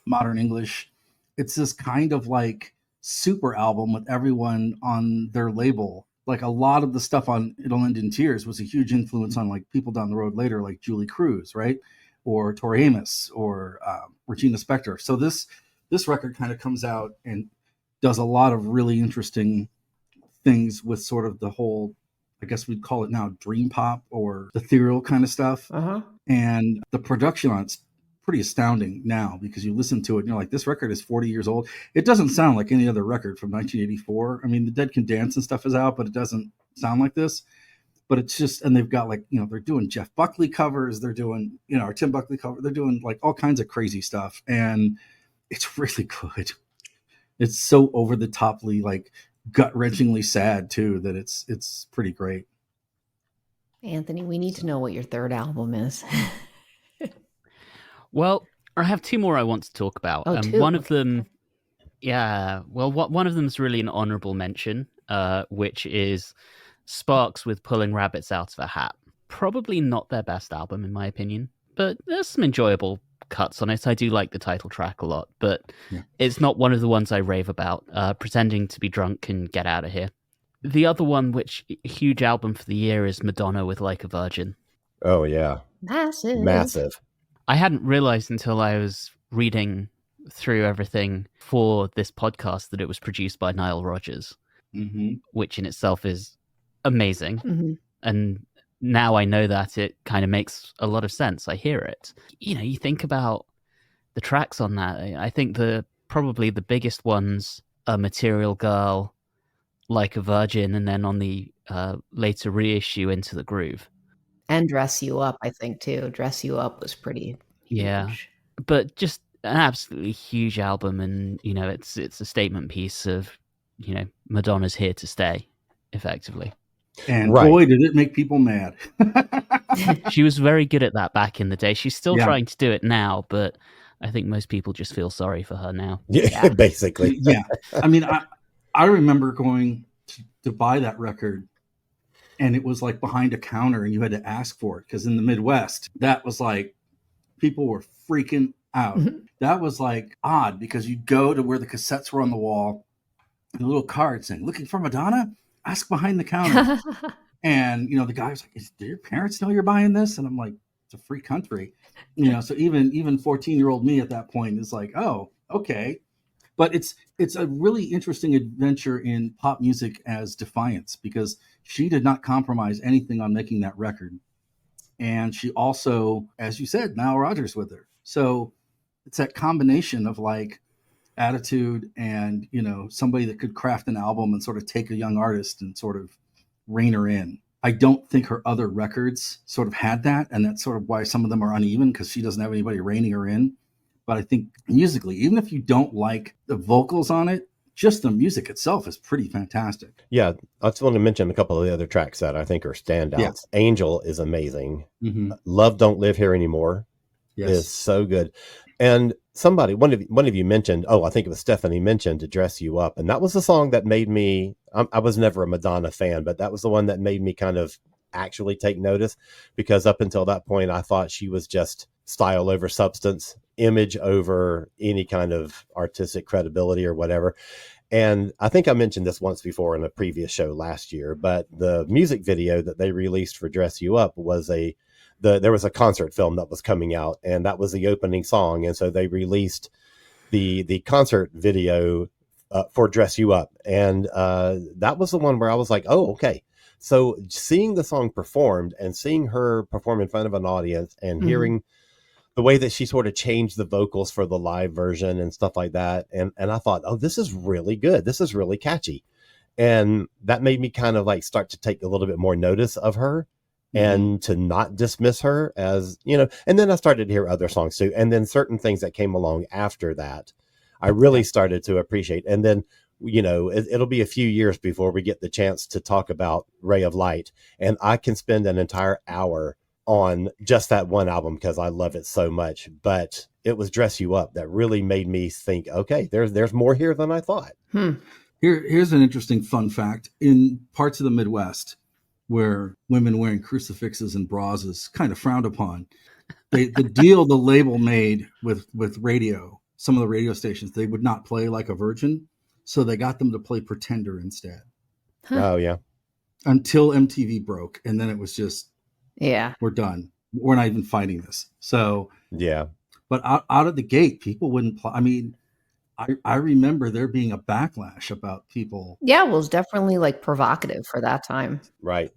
Modern English. It's this kind of like super album with everyone on their label. Like a lot of the stuff on It'll End in Tears was a huge influence on like people down the road later, like Julie Cruz, right? Or Tori Amos or Regina Spektor. So this record kind of comes out and does a lot of really interesting things with sort of the whole, I guess we'd call it now dream pop or ethereal kind of stuff. Uh-huh. And the production on it's pretty astounding now because you listen to it and you're like, this record is 40 years old. It doesn't sound like any other record from 1984. I mean, The Dead Can Dance and stuff is out, but it doesn't sound like this. But it's just, and they've got like, they're doing Jeff Buckley covers, they're doing, or Tim Buckley cover, they're doing like all kinds of crazy stuff. And it's really good. It's so over the toply, like gut wrenchingly sad too, that it's pretty great. Anthony, we need to know what your third album is. Well, I have two more I want to talk about. Two? One of them, one of them is really an honorable mention, which is Sparks with Pulling Rabbits Out of a Hat. Probably not their best album, in my opinion, but there's some enjoyable cuts on it. I do like the title track a lot, but it's not one of the ones I rave about. Pretending to Be Drunk and Get Out of Here. The other one, which huge album for the year, is Madonna with Like a Virgin. Oh, yeah. Massive. I hadn't realized until I was reading through everything for this podcast that it was produced by Nile Rodgers, which in itself is amazing. Mm-hmm. And now I know that, it kind of makes a lot of sense. I hear it. You think about the tracks on that. I think probably the biggest ones are Material Girl, Like a Virgin, and then on the later reissue, Into the Groove. And Dress You Up, I think, too. Dress You Up was pretty huge. Yeah. But just an absolutely huge album, and, it's a statement piece of, Madonna's here to stay, effectively. And boy, did it make people mad. She was very good at that back in the day. She's still trying to do it now, but I think most people just feel sorry for her now. Yeah, basically. Yeah. I mean, I remember going to buy that record, and it was like behind a counter and you had to ask for it because in the Midwest, that was like, people were freaking out. Mm-hmm. That was like odd because you'd go to where the cassettes were on the wall and a little card saying, looking for Madonna? Ask behind the counter. And, the guy was like, do your parents know you're buying this? And I'm like, It's a free country, so even 14-year-old me at that point is like, oh, okay. But it's a really interesting adventure in pop music as Defiance, because she did not compromise anything on making that record. And she also, as you said, Nile Rodgers with her. So it's that combination of like attitude and, somebody that could craft an album and sort of take a young artist and sort of rein her in. I don't think her other records sort of had that. And that's sort of why some of them are uneven, because she doesn't have anybody reining her in. But I think musically, even if you don't like the vocals on it, just the music itself is pretty fantastic. Yeah, I just want to mention a couple of the other tracks that I think are standouts. Yeah. Angel is amazing. Mm-hmm. Love Don't Live Here Anymore is so good. And one of you mentioned, I think it was Stephanie mentioned To Dress You Up. And that was the song that made me, I was never a Madonna fan, but that was the one that made me kind of actually take notice, because up until that point, I thought she was just style over substance, image over any kind of artistic credibility or whatever. And I think I mentioned this once before in a previous show last year, but the music video that they released for Dress You Up was there was a concert film that was coming out, and that was the opening song. And so they released the concert video for Dress You Up. And that was the one where I was like, oh, okay. So seeing the song performed and seeing her perform in front of an audience and hearing the way that she sort of changed the vocals for the live version and stuff like that. And I thought, oh, this is really good. This is really catchy. And that made me kind of like start to take a little bit more notice of her and to not dismiss her as, and then I started to hear other songs too. And then certain things that came along after that, I really started to appreciate. And then, it'll be a few years before we get the chance to talk about Ray of Light. And I can spend an entire hour on just that one album because I love it so much. But it was Dress You Up that really made me think, okay, there's more here than I thought. Here's an interesting fun fact. In parts of the Midwest where women wearing crucifixes and bras is kind of frowned upon, the deal the label made with radio, some of the radio stations, they would not play Like a Virgin. So they got them to play Pretender instead. Oh, yeah. Until MTV broke. And then it was just, we're done. We're not even fighting this. So, yeah. But out of the gate, people wouldn't play. I mean, I remember there being a backlash about people. Yeah, well, it was definitely like provocative for that time. Right.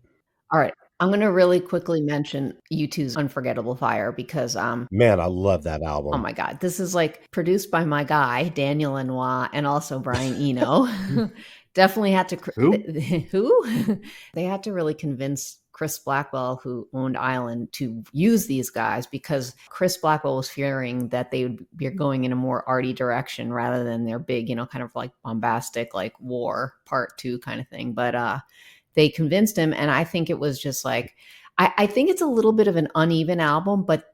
All right. I'm going to really quickly mention U2's Unforgettable Fire because man, I love that album. Oh my God. This is like produced by my guy, Daniel Lanois, and also Brian Eno. Definitely had to who? They had to really convince Chris Blackwell, who owned Island, to use these guys because Chris Blackwell was fearing that they would be going in a more arty direction rather than their big, kind of like bombastic, like War Part 2 kind of thing. But they convinced him, and I think it was just like, I think it's a little bit of an uneven album, but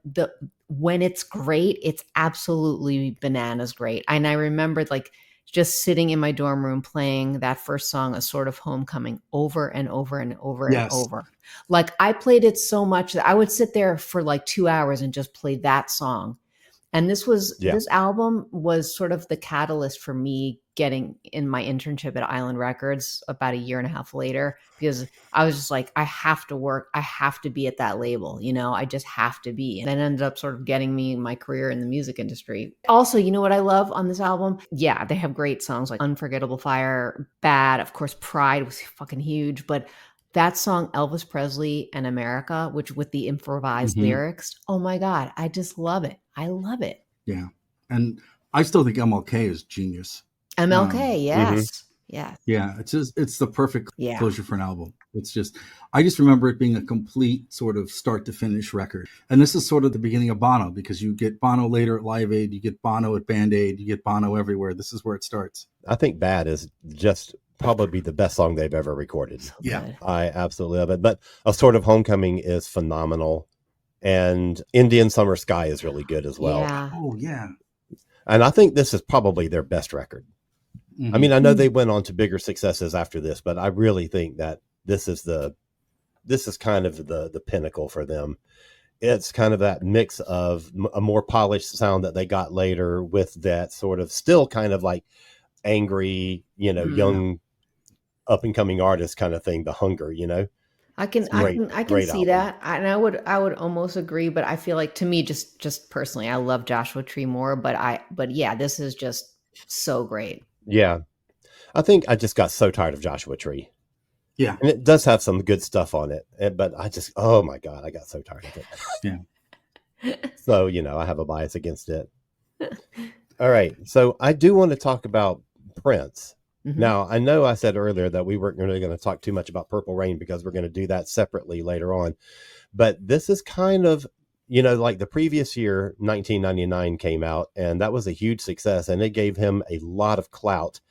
when it's great, it's absolutely bananas great. And I remembered like just sitting in my dorm room playing that first song, A Sort of Homecoming, over and over and over and over. Like I played it so much that I would sit there for like 2 hours and just play that song. And this album was sort of the catalyst for me getting in my internship at Island Records about a year and a half later, because I was just like, I have to work. I have to be at that label. I just have to be. And that ended up sort of getting me my career in the music industry. Also, you know what I love on this album? Yeah, they have great songs like Unforgettable Fire, Bad. Of course, Pride was fucking huge. But that song, Elvis Presley and America, which with the improvised lyrics, oh my God, I just love it. I love it. Yeah. And I still think MLK is genius. MLK, yes. Yeah. Yeah. It's the perfect closure for an album. I just remember it being a complete sort of start to finish record. And this is sort of the beginning of Bono, because you get Bono later at Live Aid, you get Bono at Band Aid, you get Bono everywhere. This is where it starts. I think Bad is just probably the best song they've ever recorded. So yeah. I absolutely love it. But A Sort of Homecoming is phenomenal. And Indian Summer Sky is really good as well. Yeah. Oh, yeah. And I think this is probably their best record. Mm-hmm. I mean, I know they went on to bigger successes after this, but I really think that this is kind of the pinnacle for them. It's kind of that mix of a more polished sound that they got later with that sort of still kind of like angry, young up and coming artist kind of thing, the hunger, I can Great see album. that, and I would almost agree. But I feel like, to me, just personally, I love Joshua Tree more. But yeah, this is just so great. Yeah. I think I just got so tired of Joshua Tree. Yeah. And it does have some good stuff on it. But oh my God, I got so tired of it. Yeah. So, I have a bias against it. All right. So I do want to talk about Prince. Mhm. Now, I know I said earlier that we weren't really going to talk too much about Purple Rain because we're going to do that separately later on. But this is kind of, like the previous year, 1999 came out, and that was a huge success, and it gave him a lot of clout.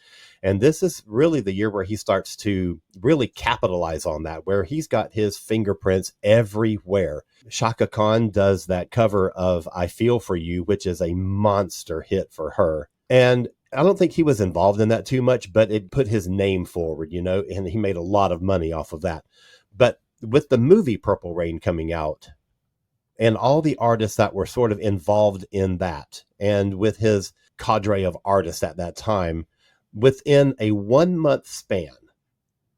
And this is really the year where he starts to really capitalize on that, where he's got his fingerprints everywhere. Shaka Khan does that cover of I Feel For You, which is a monster hit for her. And I don't think he was involved in that too much, but it put his name forward, and he made a lot of money off of that. But with the movie Purple Rain coming out and all the artists that were sort of involved in that, and with his cadre of artists at that time, within a 1 month span,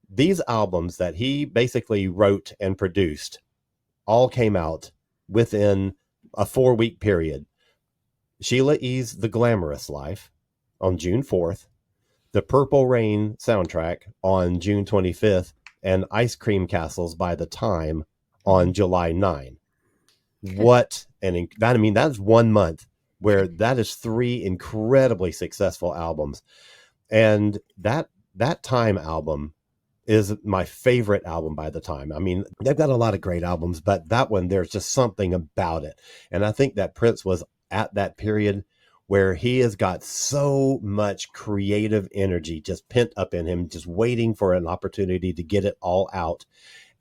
these albums that he basically wrote and produced all came out within a 4-week period. Sheila E.'s The Glamorous Life on June 4th, the Purple Rain soundtrack on June 25th, and Ice Cream Castles by the Time on July 9. That's 1 month where that is 3 incredibly successful albums. And that Time album is my favorite album by the Time. I mean, they've got a lot of great albums, but that one, there's just something about it. And I think that Prince was at that period where he has got so much creative energy just pent up in him, just waiting for an opportunity to get it all out.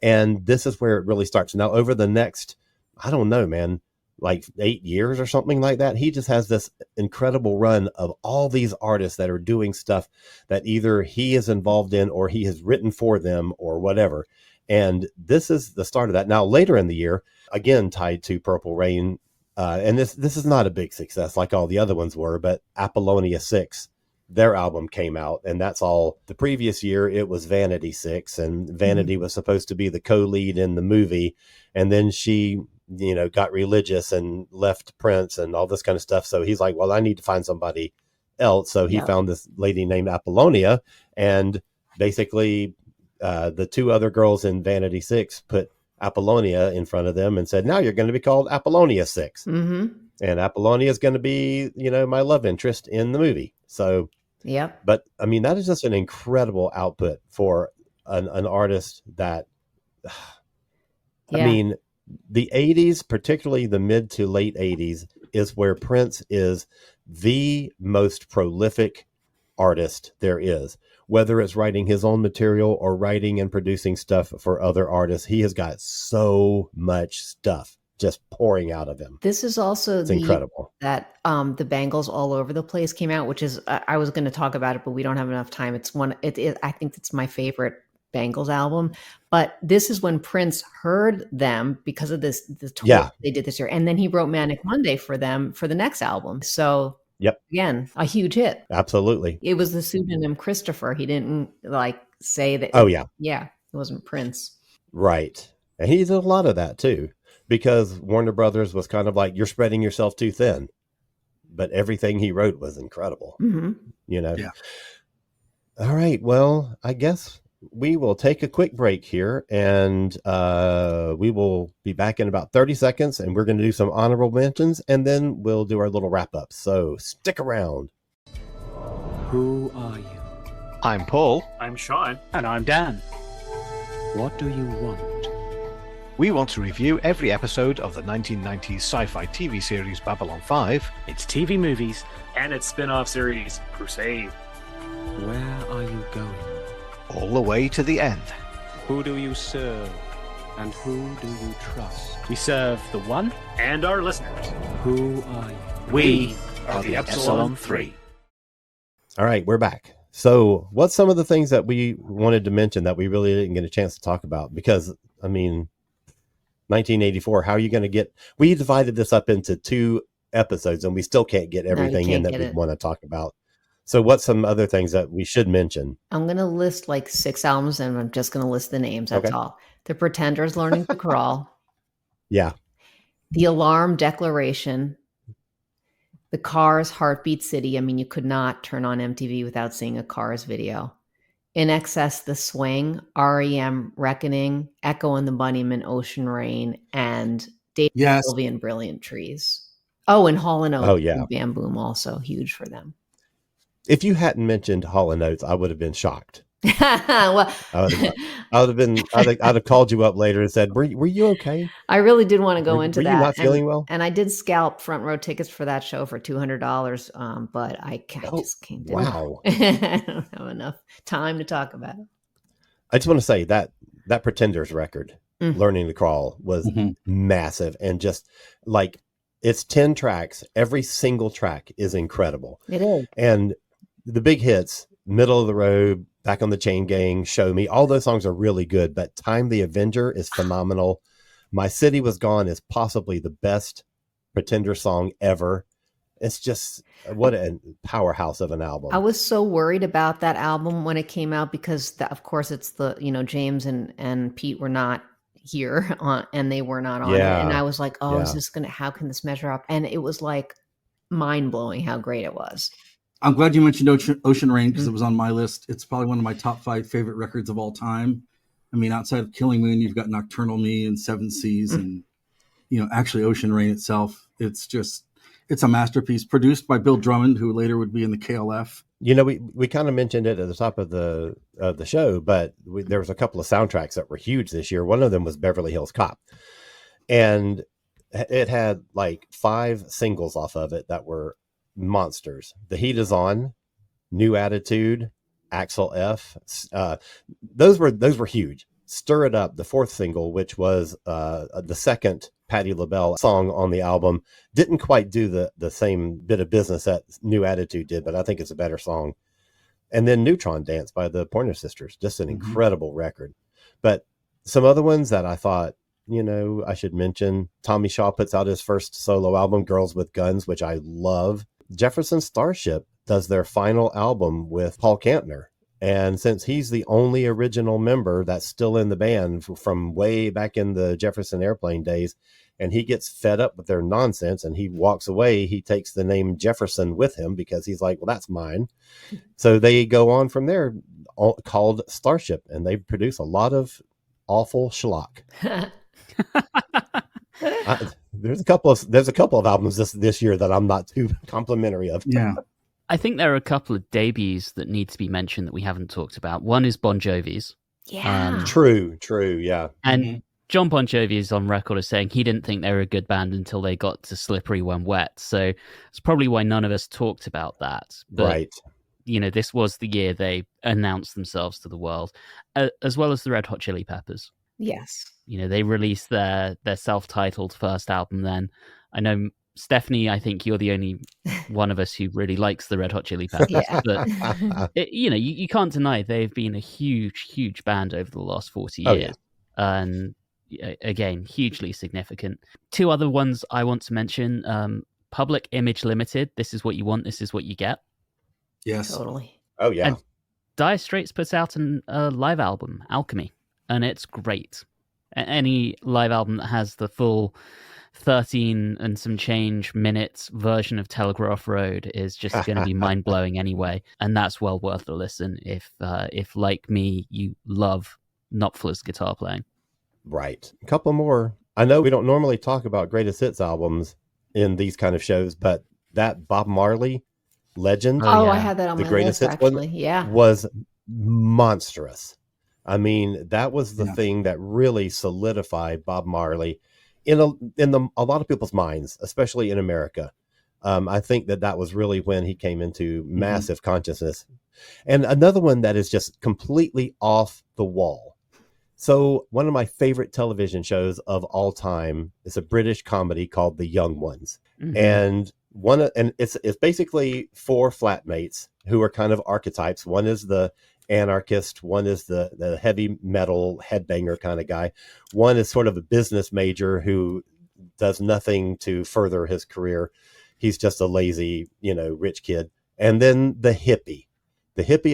And this is where it really starts. Now, over the next, I don't know, man, like 8 years or something like that, he just has this incredible run of all these artists that are doing stuff that either he is involved in or he has written for them or whatever. And this is the start of that. Now, later in the year, again, tied to Purple Rain, and this is not a big success like all the other ones were, but Apollonia 6, their album came out, and that's all. The previous year, it was Vanity 6, and Vanity was supposed to be the co-lead in the movie, and then she got religious and left Prince and all this kind of stuff. So he's like, well, I need to find somebody else. So he found this lady named Apollonia, and basically the 2 other girls in Vanity 6 put Apollonia in front of them and said, now you're going to be called Apollonia 6. Mm-hmm. And Apollonia is going to be, my love interest in the movie. So, Yep. But I mean, that is just an incredible output for an artist that, I mean, the 80s, particularly the mid to late 80s, is where Prince is the most prolific artist there is. Whether it's writing his own material or writing and producing stuff for other artists, he has got so much stuff just pouring out of him. This is also incredible that the Bangles All Over the Place came out, which is I was going to talk about it, but we don't have enough time. It's I think it's my favorite Bangles album, but this is when Prince heard them because of the tour they did this year, and then he wrote Manic Monday for them for the next album. So again, a huge hit. Absolutely. It was the pseudonym Christopher. He didn't say that. It wasn't Prince. Right. And he did a lot of that too, because Warner Brothers was kind of like, you're spreading yourself too thin, but everything he wrote was incredible. Mm-hmm. All right. Well, I guess we will take a quick break here, and we will be back in about 30 seconds, and we're going to do some honorable mentions, and then we'll do our little wrap up. So stick around. Who are you? I'm Paul. I'm Sean. And I'm Dan. What do you want? We want to review every episode of the 1990s sci-fi TV series Babylon 5, Its TV movies. And its spin-off series, Crusade. Where are you going? all the way to the end. Who do you serve? And who do you trust? We serve the one and our listeners. Who are you? We are the Epsilon 3. All right, we're back. So what's some of the things that we wanted to mention that we really didn't get a chance to talk about? Because, I mean, 1984, how are you going to get... We divided this up into 2 episodes, and we still can't get everything in that we want to talk about. So what's some other things that we should mention? I'm going to list like 6 albums, and I'm just going to list the names. That's all. The Pretenders Learning to Crawl, Yeah. The Alarm Declaration, The Cars Heartbeat City. I mean, you could not turn on MTV without seeing a Cars video. In Excess, The Swing, REM Reckoning, Echo and the Bunnymen, Ocean Rain, and David Yes. Sylvie and Brilliant Trees. Oh, and Hall & Oates Oh, yeah. and Bam Boom, also huge for them. If you hadn't mentioned Hall & Oates, I would have been shocked. Well, I'd have called you up later and said, were you okay? I really did want to go into Were that. you not feeling well? And I did scalp front row tickets for that show for $200, but I just can't. Wow. I don't have enough time to talk about it. I just want to say that Pretenders record, Learning to Crawl, was massive, and just like, it's 10 tracks. Every single track is incredible. It is. And the big hits, Middle of the Road, Back on the Chain Gang, Show Me, all those songs are really good, but Time the Avenger is phenomenal. My City Was Gone is possibly the best Pretender song ever. It's just, what a powerhouse of an album. I was so worried about that album when it came out because, of course, it's James and Pete were not here and they were not on it. And I was like, is this how can this measure up? And it was like mind blowing how great it was. I'm glad you mentioned Ocean Rain because it was on my list. It's probably one of my top 5 favorite records of all time. I mean, outside of Killing Moon, you've got Nocturnal Me and Seven Seas and, actually Ocean Rain itself. It's a masterpiece produced by Bill Drummond, who later would be in the KLF. We kind of mentioned it at the top of the show, but there was a couple of soundtracks that were huge this year. One of them was Beverly Hills Cop, and it had like 5 singles off of it that were monsters. The Heat Is On, New Attitude, Axel F. Those were huge. Stir It Up, the 4th single, which was the second Patti LaBelle song on the album, didn't quite do the same bit of business that New Attitude did, but I think it's a better song. And then Neutron Dance by the Pointer Sisters, just an incredible record. But some other ones that I thought, I should mention, Tommy Shaw puts out his first solo album, Girls with Guns, which I love. Jefferson Starship does their final album with Paul Kantner. And since he's the only original member that's still in the band from way back in the Jefferson Airplane days, and he gets fed up with their nonsense and he walks away, he takes the name Jefferson with him because he's like, well, that's mine. So they go on from there, called Starship, and they produce a lot of awful schlock. There's a couple of albums this year that I'm not too complimentary of. Yeah. I think there are a couple of debuts that need to be mentioned that we haven't talked about. One is Bon Jovi's. Yeah. True. Yeah. And John Bon Jovi is on record as saying he didn't think they were a good band until they got to Slippery When Wet. So it's probably why none of us talked about that. But, right. This was the year they announced themselves to the world, as well as the Red Hot Chili Peppers. Yes. They released their self-titled first album then. I know, Stephanie, I think you're the only one of us who really likes the Red Hot Chili Peppers. Yeah. But, you can't deny they've been a huge, huge band over the last 40 years. Yeah. And again, hugely significant. 2 other ones I want to mention. Public Image Limited, This Is What You Want, This Is What You Get. Yes. Totally. Oh, yeah. And Dire Straits puts out a live album, Alchemy, and it's great. Any live album that has the full 13 and some change minutes version of Telegraph Road is just going to be mind-blowing anyway, and that's well worth a listen if like me, you love Knopfler's guitar playing. Right. A couple more. I know we don't normally talk about greatest hits albums in these kind of shows, but that Bob Marley Legend, I had that on the my greatest list, hits one, actually. Yeah. was monstrous. I mean, that was the thing that really solidified Bob Marley in a lot of people's minds, especially in America. I think that was really when he came into massive consciousness. And another one that is just completely off the wall. So one of my favorite television shows of all time is a British comedy called The Young Ones. And it's basically 4 flatmates who are kind of archetypes. One is the anarchist, one is the heavy metal headbanger kind of guy, one is sort of a business major who does nothing to further his career. He's just a lazy, rich kid. And then the hippie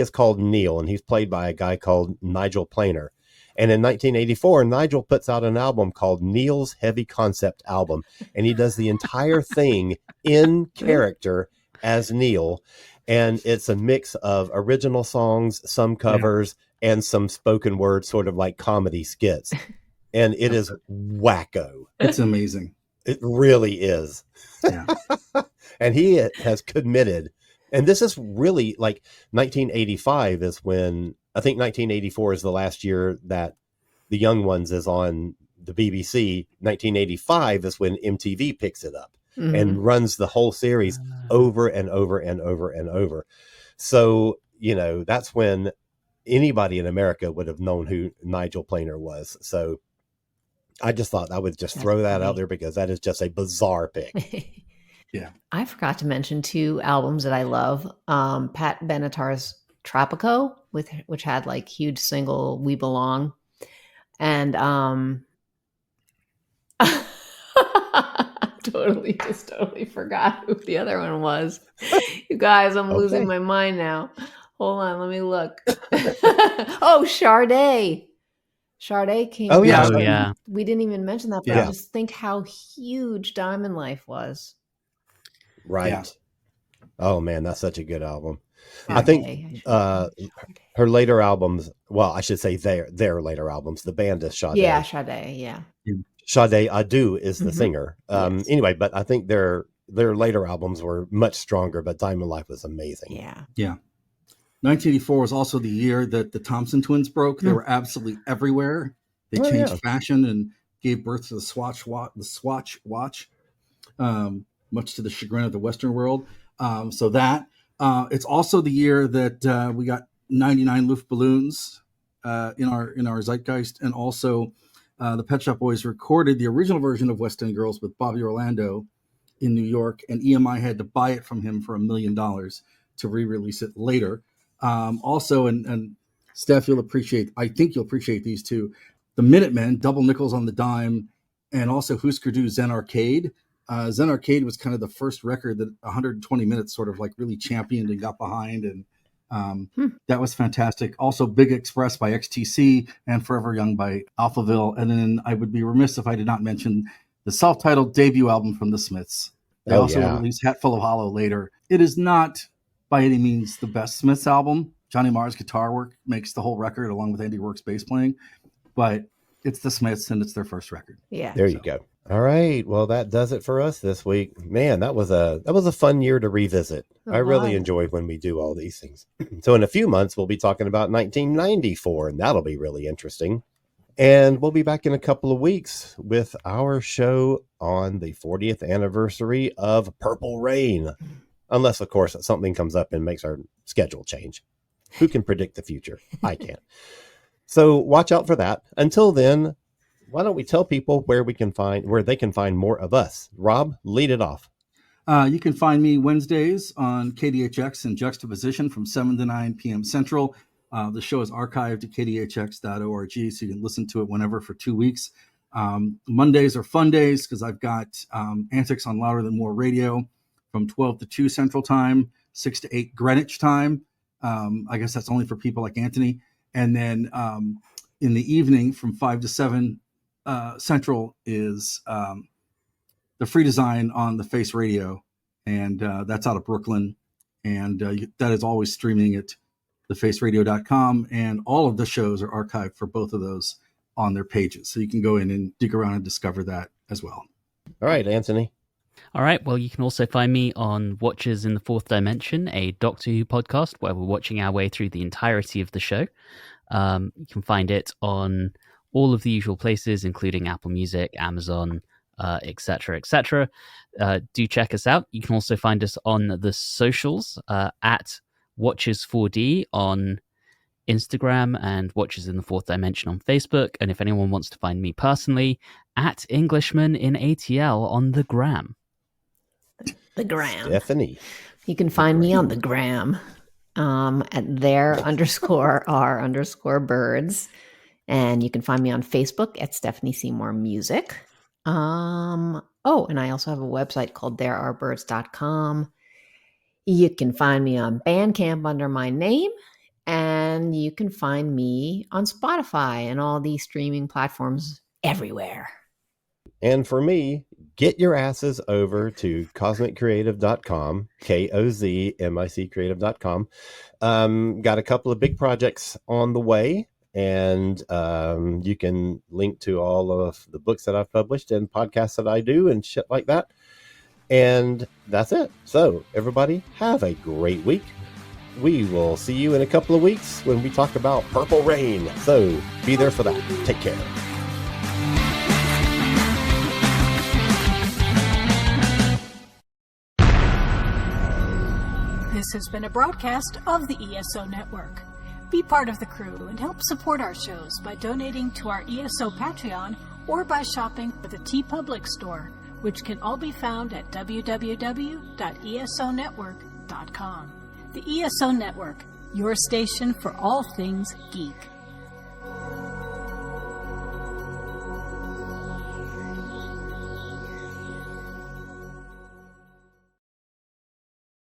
is called Neil, and he's played by a guy called Nigel Planer. And in 1984, Nigel puts out an album called Neil's Heavy Concept Album. And he does the entire thing in character as Neil. And it's a mix of original songs, some covers, and some spoken word, sort of like comedy skits. And it is wacko. It's amazing. It really is. Yeah. And he has committed. And this is really like 1985 is when, I think 1984 is the last year that The Young Ones is on the BBC. 1985 is when MTV picks it up and runs the whole series over and over and over and over. So, you know, that's when anybody in America would have known who Nigel Planer was. So I just thought I would just throw that out there because that is just a bizarre pick. Yeah. I forgot to mention 2 albums that I love. Pat Benatar's Tropico, which had like huge single We Belong. And totally forgot who the other one was. You guys, I'm losing my mind now. Hold on, let me look. Oh, Sade. Sade came out. Yeah. We didn't even mention that, but I just think how huge Diamond Life was. Right. Yeah. Oh man, that's such a good album. Sade, I think her later albums, well, I should say their later albums, the band is Sade. Yeah, Sade, yeah. Sade Adu is the singer. Yes. Anyway, but I think their later albums were much stronger, but Diamond Life was amazing. Yeah. Yeah. 1984 was also the year that the Thompson twins broke. They were absolutely everywhere. They changed fashion and gave birth to the Swatch watch, much to the chagrin of the Western world. So that it's also the year that we got 99 Luftballons in our zeitgeist, and also the Pet Shop Boys recorded the original version of West End Girls with Bobby Orlando in New York, and EMI had to buy it from him for $1 million to re-release it later. Also, and Steph, I think you'll appreciate these two. The Minutemen, Double Nickels on the Dime, and also Husker Du Zen Arcade. Zen Arcade was kind of the first record that 120 minutes sort of like really championed and got behind. And that was fantastic. Also Big Express by XTC and Forever Young by Alphaville. And then I would be remiss if I did not mention the self-titled debut album from the Smiths. They released Hatful of Hollow later. It is not by any means the best Smiths album. Johnny Marr's guitar work makes the whole record along with Andy Rourke's bass playing, but it's the Smiths and it's their first record. Yeah. There you go. All right. Well, that does it for us this week. Man, that was a fun year to revisit. I really enjoy when we do all these things. So in a few months, we'll be talking about 1994, and that'll be really interesting. And we'll be back in a couple of weeks with our show on the 40th anniversary of Purple Rain. Unless, of course, something comes up and makes our schedule change. Who can predict the future? I can't. So watch out for that. Until then, why don't we tell people where they can find more of us? Rob, lead it off. You can find me Wednesdays on KDHX in Juxtaposition from 7 to 9 p.m. Central. The show is archived at kdhx.org, so you can listen to it whenever for 2 weeks. Mondays are fun days because I've got Antics on Louder Than More Radio from 12 to 2 Central Time, 6 to 8 Greenwich Time. I guess that's only for people like Anthony. And then in the evening from 5 to 7 Central is the Free Design on the Face Radio. And that's out of Brooklyn. And that is always streaming at thefaceradio.com. And all of the shows are archived for both of those on their pages. So you can go in and dig around and discover that as well. All right, Anthony. All right. Well, you can also find me on Watchers in the Fourth Dimension, a Doctor Who podcast where we're watching our way through the entirety of the show. You can find it on all of the usual places, including Apple Music, Amazon, etc., etc. Do check us out. You can also find us on the socials at Watchers4D on Instagram and Watchers in the Fourth Dimension on Facebook. And if anyone wants to find me personally, at Englishman in ATL on the gram. The gram. Stephanie. You can find me on the gram at _r_birds. And you can find me on Facebook at Stephanie Seymour Music. And I also have a website called therearebirds.com. You can find me on Bandcamp under my name. And you can find me on Spotify and all these streaming platforms everywhere. And for me, get your asses over to cosmiccreative.com, KOZMIC creative.com. Got a couple of big projects on the way, and you can link to all of the books that I've published and podcasts that I do and shit like that. And that's it. So everybody have a great week. We will see you in a couple of weeks when we talk about Purple Rain. So be there for that. Take care. This has been a broadcast of the ESO Network. Be part of the crew and help support our shows by donating to our ESO Patreon or by shopping at the TeePublic store, which can all be found at www.esonetwork.com. The ESO Network, your station for all things geek.